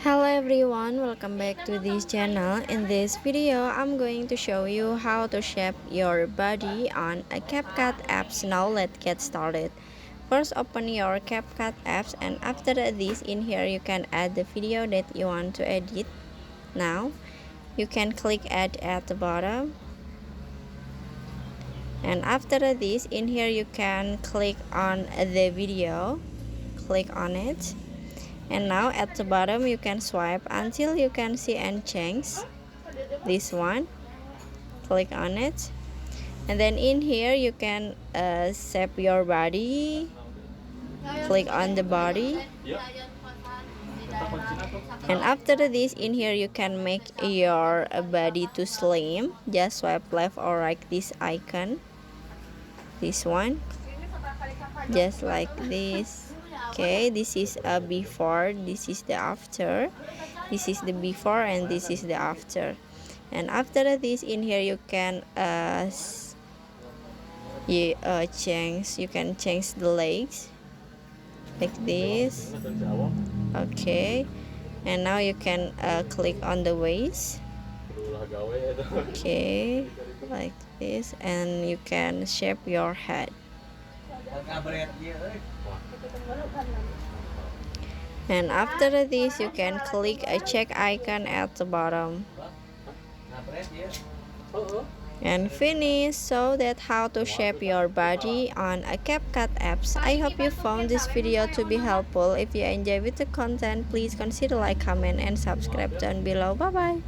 Hello everyone, welcome back to this channel. In this video, I'm going to show you how to shape your body on a CapCut apps. Now let's get started. First, open your CapCut apps, and after this, in here you can add the video that you want to edit. Now, you can click add at the bottom. And after this, in here you can click on the video. Click on it. And now at the bottom you can swipe until you can see and change this one. Click on it, and then in here you can shape your body. Click on the body, and after this in here you can make your body to slim. Just swipe left or right this icon, this one, just like this. Okay, this is a before, this is the after, this is the before, and this is the after. And after this in here you can change, you can change the legs like this. Okay, and now you can click on the waist. Okay, like this, and you can shape your head. And after this you can click a check icon at the bottom and finish. So that's how to shape your body on a CapCut apps. I hope you found this video to be helpful. If you enjoy with the content, please consider like, comment, and subscribe down below. Bye bye.